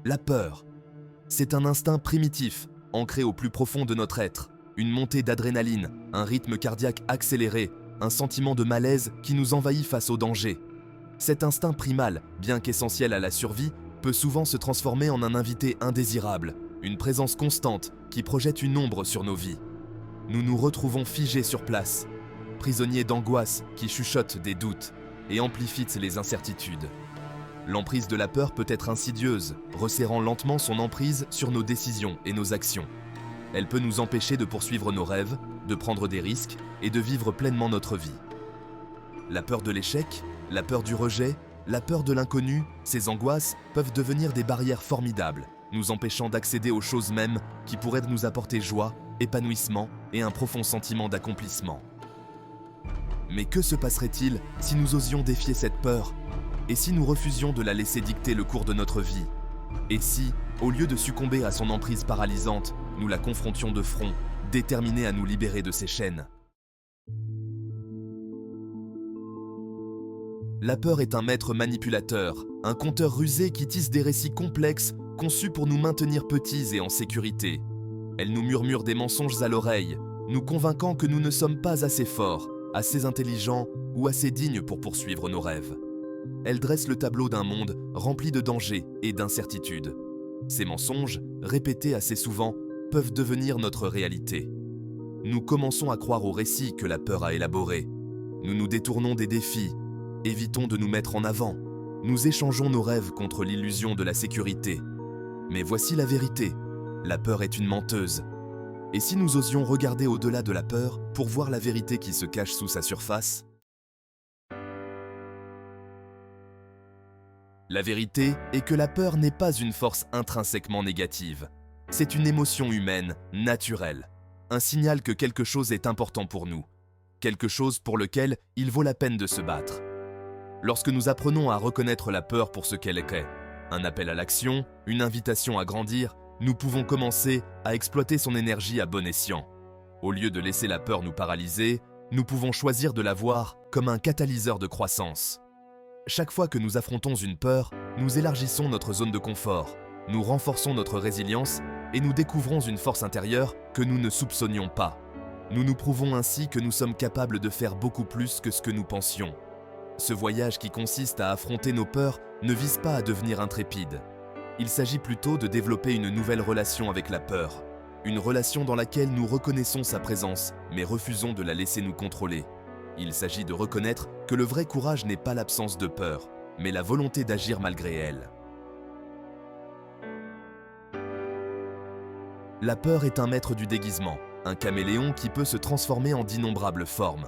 La peur. C'est un instinct primitif, ancré au plus profond de notre être. Une montée d'adrénaline, un rythme cardiaque accéléré, un sentiment de malaise qui nous envahit face au danger. Cet instinct primal, bien qu'essentiel à la survie, peut souvent se transformer en un invité indésirable, une présence constante qui projette une ombre sur nos vies. Nous nous retrouvons figés sur place, prisonniers d'angoisse qui chuchotent des doutes et amplifient les incertitudes. L'emprise de la peur peut être insidieuse, resserrant lentement son emprise sur nos décisions et nos actions. Elle peut nous empêcher de poursuivre nos rêves, de prendre des risques et de vivre pleinement notre vie. La peur de l'échec, la peur du rejet, la peur de l'inconnu, ces angoisses peuvent devenir des barrières formidables, nous empêchant d'accéder aux choses mêmes qui pourraient nous apporter joie, épanouissement et un profond sentiment d'accomplissement. Mais que se passerait-il si nous osions défier cette peur? Et si nous refusions de la laisser dicter le cours de notre vie? Et si, au lieu de succomber à son emprise paralysante, nous la confrontions de front, déterminés à nous libérer de ses chaînes? La peur est un maître manipulateur, un conteur rusé qui tisse des récits complexes conçus pour nous maintenir petits et en sécurité. Elle nous murmure des mensonges à l'oreille, nous convainquant que nous ne sommes pas assez forts, assez intelligents ou assez dignes pour poursuivre nos rêves. Elle dresse le tableau d'un monde rempli de dangers et d'incertitudes. Ces mensonges, répétés assez souvent, peuvent devenir notre réalité. Nous commençons à croire aux récits que la peur a élaborés. Nous nous détournons des défis, évitons de nous mettre en avant. Nous échangeons nos rêves contre l'illusion de la sécurité. Mais voici la vérité, la peur est une menteuse. Et si nous osions regarder au-delà de la peur pour voir la vérité qui se cache sous sa surface? La vérité est que la peur n'est pas une force intrinsèquement négative. C'est une émotion humaine, naturelle. Un signal que quelque chose est important pour nous. Quelque chose pour lequel il vaut la peine de se battre. Lorsque nous apprenons à reconnaître la peur pour ce qu'elle est, un appel à l'action, une invitation à grandir, nous pouvons commencer à exploiter son énergie à bon escient. Au lieu de laisser la peur nous paralyser, nous pouvons choisir de la voir comme un catalyseur de croissance. Chaque fois que nous affrontons une peur, nous élargissons notre zone de confort, nous renforçons notre résilience et nous découvrons une force intérieure que nous ne soupçonnions pas. Nous nous prouvons ainsi que nous sommes capables de faire beaucoup plus que ce que nous pensions. Ce voyage qui consiste à affronter nos peurs ne vise pas à devenir intrépide. Il s'agit plutôt de développer une nouvelle relation avec la peur. Une relation dans laquelle nous reconnaissons sa présence, mais refusons de la laisser nous contrôler. Il s'agit de reconnaître que le vrai courage n'est pas l'absence de peur, mais la volonté d'agir malgré elle. La peur est un maître du déguisement, un caméléon qui peut se transformer en d'innombrables formes.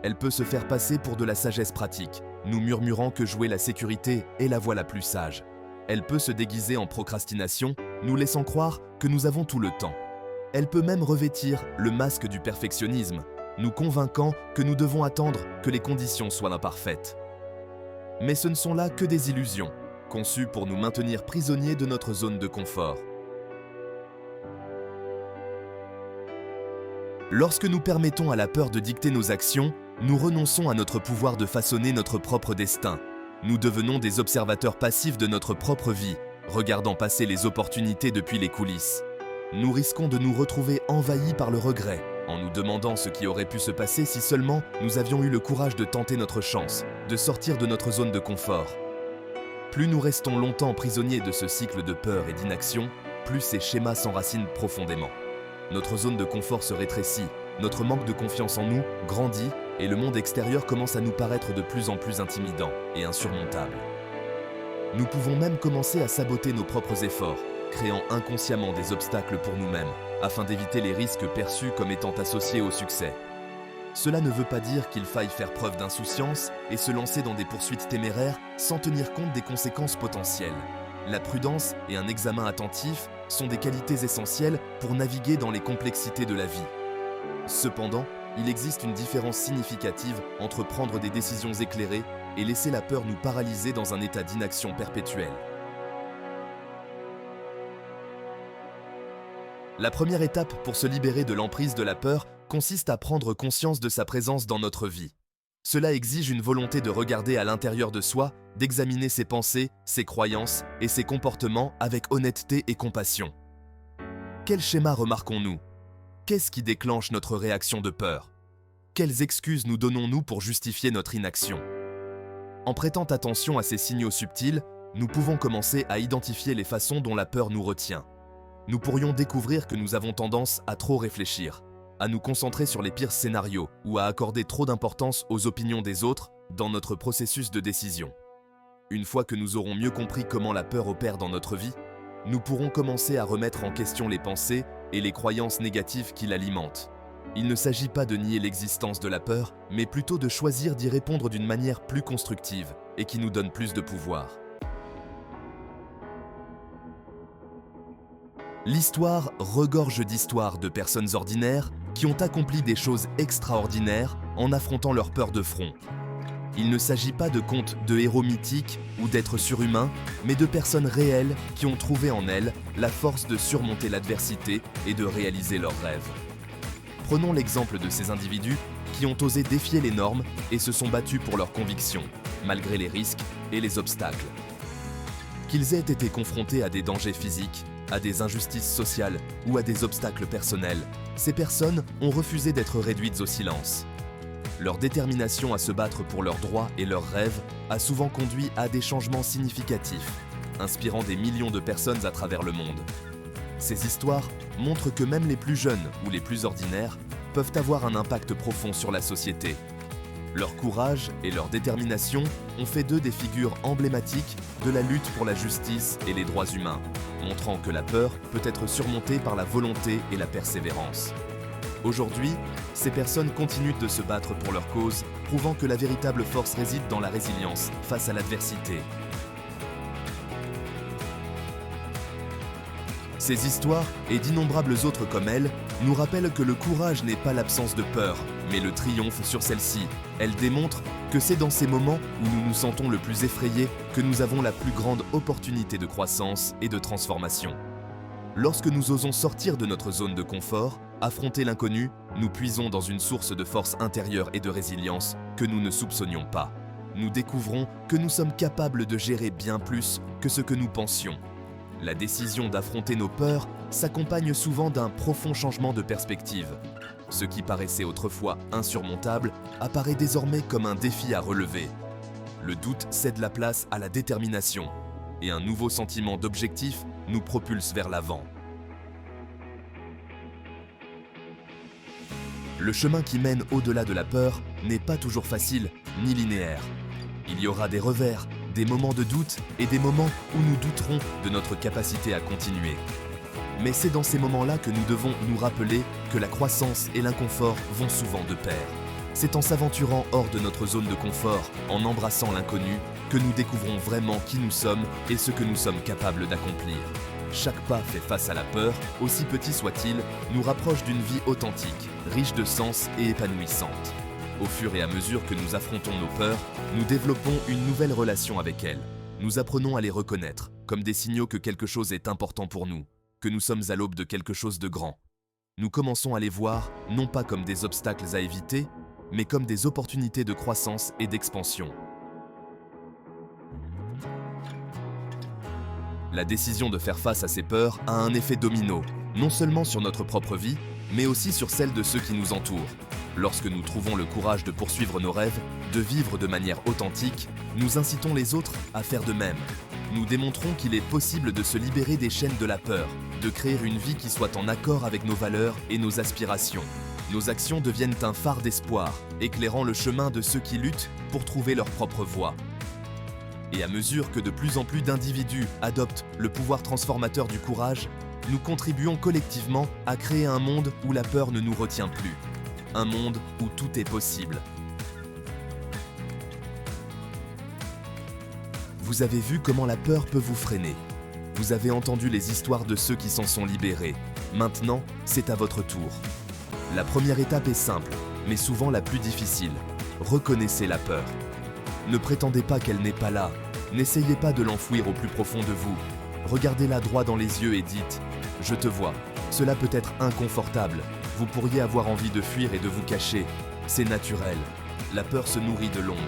Elle peut se faire passer pour de la sagesse pratique, nous murmurant que jouer la sécurité est la voie la plus sage. Elle peut se déguiser en procrastination, nous laissant croire que nous avons tout le temps. Elle peut même revêtir le masque du perfectionnisme, nous convainquant que nous devons attendre que les conditions soient imparfaites. Mais ce ne sont là que des illusions, conçues pour nous maintenir prisonniers de notre zone de confort. Lorsque nous permettons à la peur de dicter nos actions, nous renonçons à notre pouvoir de façonner notre propre destin. Nous devenons des observateurs passifs de notre propre vie, regardant passer les opportunités depuis les coulisses. Nous risquons de nous retrouver envahis par le regret, en nous demandant ce qui aurait pu se passer si seulement nous avions eu le courage de tenter notre chance, de sortir de notre zone de confort. Plus nous restons longtemps prisonniers de ce cycle de peur et d'inaction, plus ces schémas s'enracinent profondément. Notre zone de confort se rétrécit, notre manque de confiance en nous grandit et le monde extérieur commence à nous paraître de plus en plus intimidant et insurmontable. Nous pouvons même commencer à saboter nos propres efforts, créant inconsciemment des obstacles pour nous-mêmes, afin d'éviter les risques perçus comme étant associés au succès. Cela ne veut pas dire qu'il faille faire preuve d'insouciance et se lancer dans des poursuites téméraires sans tenir compte des conséquences potentielles. La prudence et un examen attentif sont des qualités essentielles pour naviguer dans les complexités de la vie. Cependant, il existe une différence significative entre prendre des décisions éclairées et laisser la peur nous paralyser dans un état d'inaction perpétuelle. La première étape pour se libérer de l'emprise de la peur consiste à prendre conscience de sa présence dans notre vie. Cela exige une volonté de regarder à l'intérieur de soi, d'examiner ses pensées, ses croyances et ses comportements avec honnêteté et compassion. Quel schéma remarquons-nous? Qu'est-ce qui déclenche notre réaction de peur? Quelles excuses nous donnons-nous pour justifier notre inaction? En prêtant attention à ces signaux subtils, nous pouvons commencer à identifier les façons dont la peur nous retient. Nous pourrions découvrir que nous avons tendance à trop réfléchir, à nous concentrer sur les pires scénarios ou à accorder trop d'importance aux opinions des autres dans notre processus de décision. Une fois que nous aurons mieux compris comment la peur opère dans notre vie, nous pourrons commencer à remettre en question les pensées et les croyances négatives qui l'alimentent. Il ne s'agit pas de nier l'existence de la peur, mais plutôt de choisir d'y répondre d'une manière plus constructive et qui nous donne plus de pouvoir. L'histoire regorge d'histoires de personnes ordinaires qui ont accompli des choses extraordinaires en affrontant leur peur de front. Il ne s'agit pas de contes de héros mythiques ou d'êtres surhumains, mais de personnes réelles qui ont trouvé en elles la force de surmonter l'adversité et de réaliser leurs rêves. Prenons l'exemple de ces individus qui ont osé défier les normes et se sont battus pour leurs convictions, malgré les risques et les obstacles. Qu'ils aient été confrontés à des dangers physiques, à des injustices sociales ou à des obstacles personnels, ces personnes ont refusé d'être réduites au silence. Leur détermination à se battre pour leurs droits et leurs rêves a souvent conduit à des changements significatifs, inspirant des millions de personnes à travers le monde. Ces histoires montrent que même les plus jeunes ou les plus ordinaires peuvent avoir un impact profond sur la société. Leur courage et leur détermination ont fait d'eux des figures emblématiques de la lutte pour la justice et les droits humains, montrant que la peur peut être surmontée par la volonté et la persévérance. Aujourd'hui, ces personnes continuent de se battre pour leur cause, prouvant que la véritable force réside dans la résilience face à l'adversité. Ces histoires, et d'innombrables autres comme elles, nous rappellent que le courage n'est pas l'absence de peur, mais le triomphe sur celle-ci. Elles démontrent que c'est dans ces moments où nous nous sentons le plus effrayés que nous avons la plus grande opportunité de croissance et de transformation. Lorsque nous osons sortir de notre zone de confort, affronter l'inconnu, nous puisons dans une source de force intérieure et de résilience que nous ne soupçonnions pas. Nous découvrons que nous sommes capables de gérer bien plus que ce que nous pensions. La décision d'affronter nos peurs s'accompagne souvent d'un profond changement de perspective. Ce qui paraissait autrefois insurmontable apparaît désormais comme un défi à relever. Le doute cède la place à la détermination, et un nouveau sentiment d'objectif nous propulse vers l'avant. Le chemin qui mène au-delà de la peur n'est pas toujours facile ni linéaire. Il y aura des revers, des moments de doute et des moments où nous douterons de notre capacité à continuer. Mais c'est dans ces moments-là que nous devons nous rappeler que la croissance et l'inconfort vont souvent de pair. C'est en s'aventurant hors de notre zone de confort, en embrassant l'inconnu, que nous découvrons vraiment qui nous sommes et ce que nous sommes capables d'accomplir. Chaque pas fait face à la peur, aussi petit soit-il, nous rapproche d'une vie authentique, riche de sens et épanouissante. Au fur et à mesure que nous affrontons nos peurs, nous développons une nouvelle relation avec elles. Nous apprenons à les reconnaître, comme des signaux que quelque chose est important pour nous, que nous sommes à l'aube de quelque chose de grand. Nous commençons à les voir, non pas comme des obstacles à éviter, mais comme des opportunités de croissance et d'expansion. La décision de faire face à ces peurs a un effet domino, non seulement sur notre propre vie, mais aussi sur celle de ceux qui nous entourent. Lorsque nous trouvons le courage de poursuivre nos rêves, de vivre de manière authentique, nous incitons les autres à faire de même. Nous démontrons qu'il est possible de se libérer des chaînes de la peur, de créer une vie qui soit en accord avec nos valeurs et nos aspirations. Nos actions deviennent un phare d'espoir, éclairant le chemin de ceux qui luttent pour trouver leur propre voie. Et à mesure que de plus en plus d'individus adoptent le pouvoir transformateur du courage, nous contribuons collectivement à créer un monde où la peur ne nous retient plus. Un monde où tout est possible. Vous avez vu comment la peur peut vous freiner. Vous avez entendu les histoires de ceux qui s'en sont libérés. Maintenant, c'est à votre tour. La première étape est simple, mais souvent la plus difficile. Reconnaissez la peur. Ne prétendez pas qu'elle n'est pas là. N'essayez pas de l'enfouir au plus profond de vous. Regardez-la droit dans les yeux et dites « Je te vois ». Cela peut être inconfortable. Vous pourriez avoir envie de fuir et de vous cacher. C'est naturel. La peur se nourrit de l'ombre,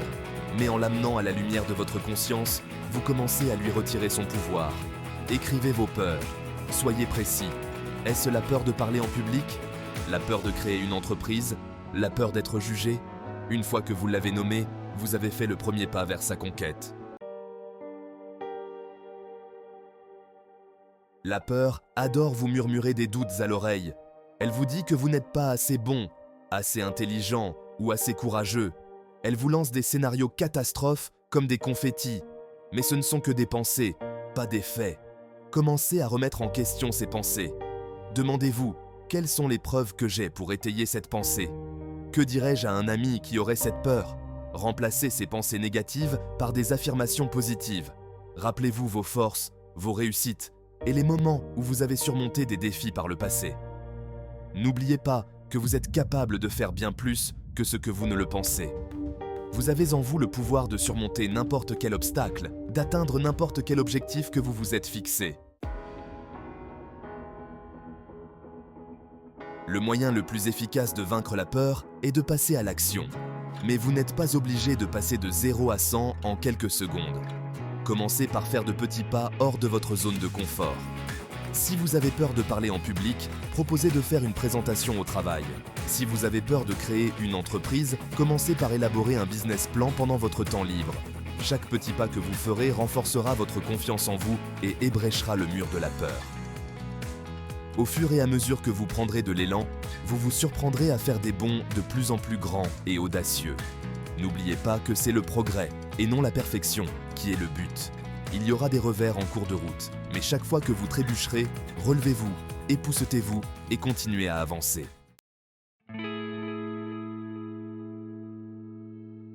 mais en l'amenant à la lumière de votre conscience, vous commencez à lui retirer son pouvoir. Écrivez vos peurs. Soyez précis. Est-ce la peur de parler en public? La peur de créer une entreprise? La peur d'être jugé? Une fois que vous l'avez nommé, vous avez fait le premier pas vers sa conquête. La peur adore vous murmurer des doutes à l'oreille. Elle vous dit que vous n'êtes pas assez bon, assez intelligent ou assez courageux. Elle vous lance des scénarios catastrophes comme des confettis. Mais ce ne sont que des pensées, pas des faits. Commencez à remettre en question ces pensées. Demandez-vous, quelles sont les preuves que j'ai pour étayer cette pensée? Que dirais-je à un ami qui aurait cette peur? Remplacez ces pensées négatives par des affirmations positives. Rappelez-vous vos forces, vos réussites et les moments où vous avez surmonté des défis par le passé. N'oubliez pas que vous êtes capable de faire bien plus que ce que vous ne le pensez. Vous avez en vous le pouvoir de surmonter n'importe quel obstacle, d'atteindre n'importe quel objectif que vous vous êtes fixé. Le moyen le plus efficace de vaincre la peur est de passer à l'action. Mais vous n'êtes pas obligé de passer de 0 à 100 en quelques secondes. Commencez par faire de petits pas hors de votre zone de confort. Si vous avez peur de parler en public, proposez de faire une présentation au travail. Si vous avez peur de créer une entreprise, commencez par élaborer un business plan pendant votre temps libre. Chaque petit pas que vous ferez renforcera votre confiance en vous et ébréchera le mur de la peur. Au fur et à mesure que vous prendrez de l'élan, vous vous surprendrez à faire des bonds de plus en plus grands et audacieux. N'oubliez pas que c'est le progrès, et non la perfection, qui est le but. Il y aura des revers en cours de route, mais chaque fois que vous trébucherez, relevez-vous, époussetez-vous et continuez à avancer.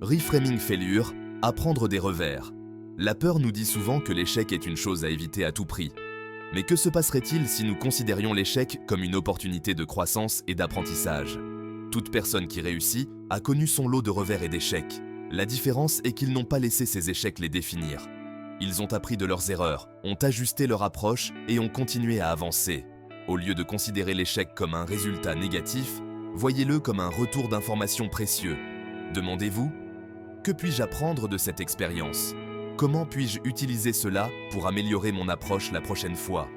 Reframing failure, apprendre des revers. La peur nous dit souvent que l'échec est une chose à éviter à tout prix. Mais que se passerait-il si nous considérions l'échec comme une opportunité de croissance et d'apprentissage? Toute personne qui réussit a connu son lot de revers et d'échecs. La différence est qu'ils n'ont pas laissé ces échecs les définir. Ils ont appris de leurs erreurs, ont ajusté leur approche et ont continué à avancer. Au lieu de considérer l'échec comme un résultat négatif, voyez-le comme un retour d'informations précieux. Demandez-vous, que puis-je apprendre de cette expérience? Comment puis-je utiliser cela pour améliorer mon approche la prochaine fois?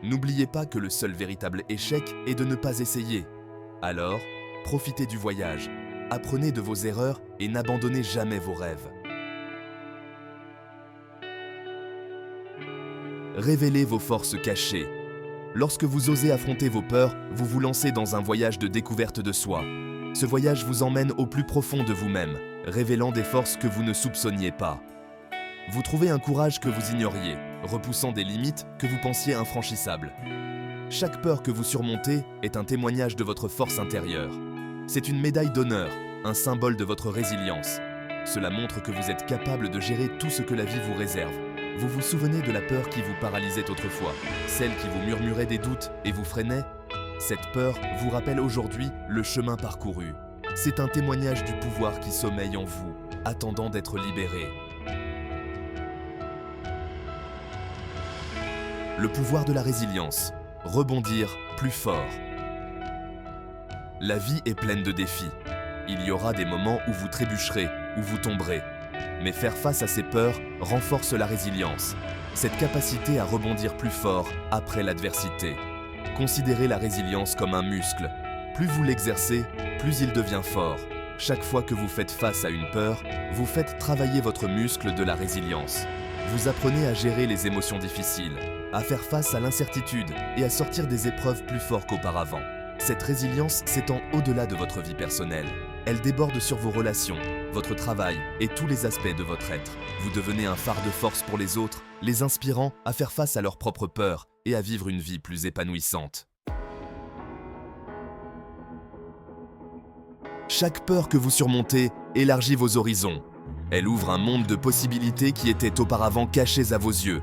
N'oubliez pas que le seul véritable échec est de ne pas essayer. Alors, profitez du voyage, apprenez de vos erreurs et n'abandonnez jamais vos rêves. Révélez vos forces cachées. Lorsque vous osez affronter vos peurs, vous vous lancez dans un voyage de découverte de soi. Ce voyage vous emmène au plus profond de vous-même, révélant des forces que vous ne soupçonniez pas. Vous trouvez un courage que vous ignoriez, repoussant des limites que vous pensiez infranchissables. Chaque peur que vous surmontez est un témoignage de votre force intérieure. C'est une médaille d'honneur, un symbole de votre résilience. Cela montre que vous êtes capable de gérer tout ce que la vie vous réserve. Vous vous souvenez de la peur qui vous paralysait autrefois, celle qui vous murmurait des doutes et vous freinait? Cette peur vous rappelle aujourd'hui le chemin parcouru. C'est un témoignage du pouvoir qui sommeille en vous, attendant d'être libéré. Le pouvoir de la résilience. Rebondir plus fort. La vie est pleine de défis. Il y aura des moments où vous trébucherez, où vous tomberez. Mais faire face à ces peurs renforce la résilience, cette capacité à rebondir plus fort après l'adversité. Considérez la résilience comme un muscle. Plus vous l'exercez, plus il devient fort. Chaque fois que vous faites face à une peur, vous faites travailler votre muscle de la résilience. Vous apprenez à gérer les émotions difficiles, à faire face à l'incertitude et à sortir des épreuves plus fort qu'auparavant. Cette résilience s'étend au-delà de votre vie personnelle. Elle déborde sur vos relations, votre travail et tous les aspects de votre être. Vous devenez un phare de force pour les autres, les inspirant à faire face à leurs propres peurs et à vivre une vie plus épanouissante. Chaque peur que vous surmontez élargit vos horizons. Elle ouvre un monde de possibilités qui étaient auparavant cachées à vos yeux.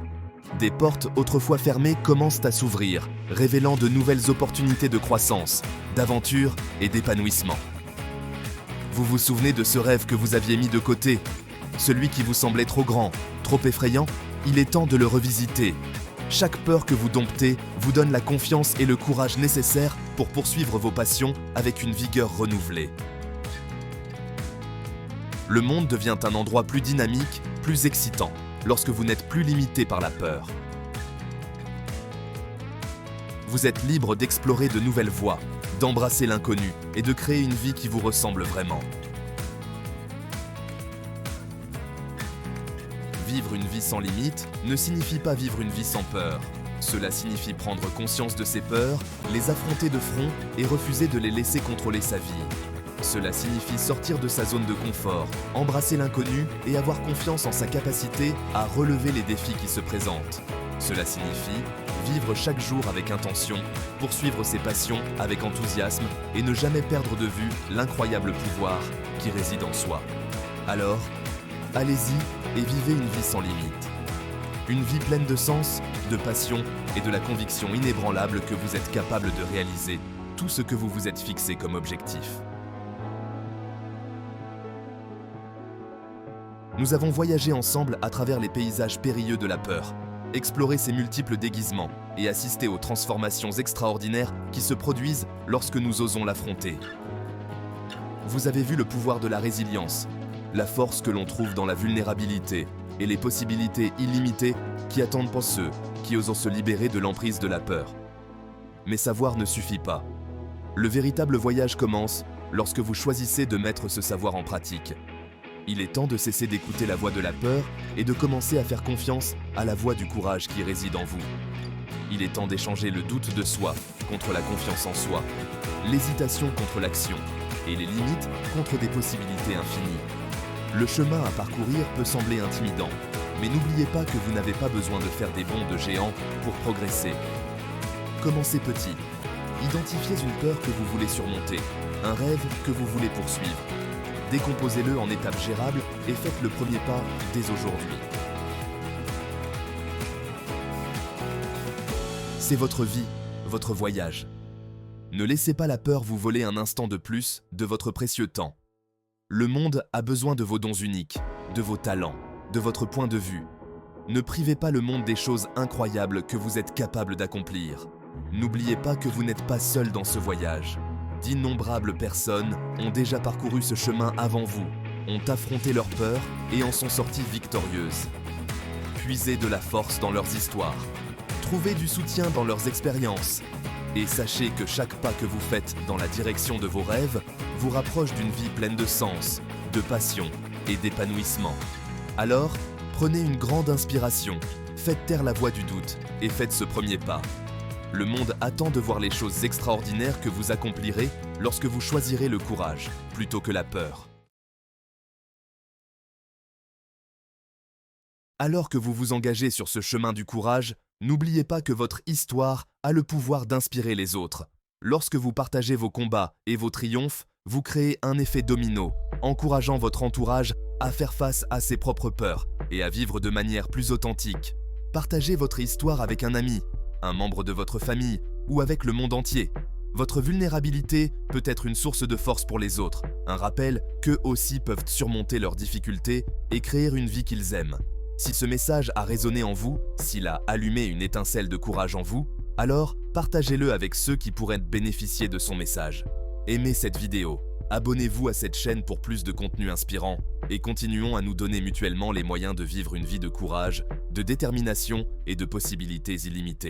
Des portes autrefois fermées commencent à s'ouvrir, révélant de nouvelles opportunités de croissance, d'aventure et d'épanouissement. Vous vous souvenez de ce rêve que vous aviez mis de côté? Celui qui vous semblait trop grand, trop effrayant? Il est temps de le revisiter. Chaque peur que vous domptez vous donne la confiance et le courage nécessaires pour poursuivre vos passions avec une vigueur renouvelée. Le monde devient un endroit plus dynamique, plus excitant, lorsque vous n'êtes plus limité par la peur. Vous êtes libre d'explorer de nouvelles voies, d'embrasser l'inconnu et de créer une vie qui vous ressemble vraiment. Vivre une vie sans limite ne signifie pas vivre une vie sans peur. Cela signifie prendre conscience de ses peurs, les affronter de front et refuser de les laisser contrôler sa vie. Cela signifie sortir de sa zone de confort, embrasser l'inconnu et avoir confiance en sa capacité à relever les défis qui se présentent. Cela signifie vivre chaque jour avec intention, poursuivre ses passions avec enthousiasme et ne jamais perdre de vue l'incroyable pouvoir qui réside en soi. Alors, allez-y et vivez une vie sans limite. Une vie pleine de sens, de passion et de la conviction inébranlable que vous êtes capable de réaliser tout ce que vous vous êtes fixé comme objectif. Nous avons voyagé ensemble à travers les paysages périlleux de la peur, exploré ses multiples déguisements et assisté aux transformations extraordinaires qui se produisent lorsque nous osons l'affronter. Vous avez vu le pouvoir de la résilience, la force que l'on trouve dans la vulnérabilité et les possibilités illimitées qui attendent pour ceux qui osent se libérer de l'emprise de la peur. Mais savoir ne suffit pas. Le véritable voyage commence lorsque vous choisissez de mettre ce savoir en pratique. Il est temps de cesser d'écouter la voix de la peur et de commencer à faire confiance à la voix du courage qui réside en vous. Il est temps d'échanger le doute de soi contre la confiance en soi, l'hésitation contre l'action et les limites contre des possibilités infinies. Le chemin à parcourir peut sembler intimidant, mais n'oubliez pas que vous n'avez pas besoin de faire des bonds de géant pour progresser. Commencez petit. Identifiez une peur que vous voulez surmonter, un rêve que vous voulez poursuivre. Décomposez-le en étapes gérables et faites le premier pas dès aujourd'hui. C'est votre vie, votre voyage. Ne laissez pas la peur vous voler un instant de plus de votre précieux temps. Le monde a besoin de vos dons uniques, de vos talents, de votre point de vue. Ne privez pas le monde des choses incroyables que vous êtes capable d'accomplir. N'oubliez pas que vous n'êtes pas seul dans ce voyage. D'innombrables personnes ont déjà parcouru ce chemin avant vous, ont affronté leurs peurs et en sont sorties victorieuses. Puisez de la force dans leurs histoires. Trouvez du soutien dans leurs expériences. Et sachez que chaque pas que vous faites dans la direction de vos rêves vous rapproche d'une vie pleine de sens, de passion et d'épanouissement. Alors, prenez une grande inspiration, faites taire la voix du doute et faites ce premier pas. Le monde attend de voir les choses extraordinaires que vous accomplirez lorsque vous choisirez le courage plutôt que la peur. Alors que vous vous engagez sur ce chemin du courage, n'oubliez pas que votre histoire a le pouvoir d'inspirer les autres. Lorsque vous partagez vos combats et vos triomphes, vous créez un effet domino, encourageant votre entourage à faire face à ses propres peurs et à vivre de manière plus authentique. Partagez votre histoire avec un ami, un membre de votre famille ou avec le monde entier. Votre vulnérabilité peut être une source de force pour les autres, un rappel qu'eux aussi peuvent surmonter leurs difficultés et créer une vie qu'ils aiment. Si ce message a résonné en vous, s'il a allumé une étincelle de courage en vous, alors partagez-le avec ceux qui pourraient bénéficier de son message. Aimez cette vidéo, abonnez-vous à cette chaîne pour plus de contenu inspirant et continuons à nous donner mutuellement les moyens de vivre une vie de courage, de détermination et de possibilités illimitées.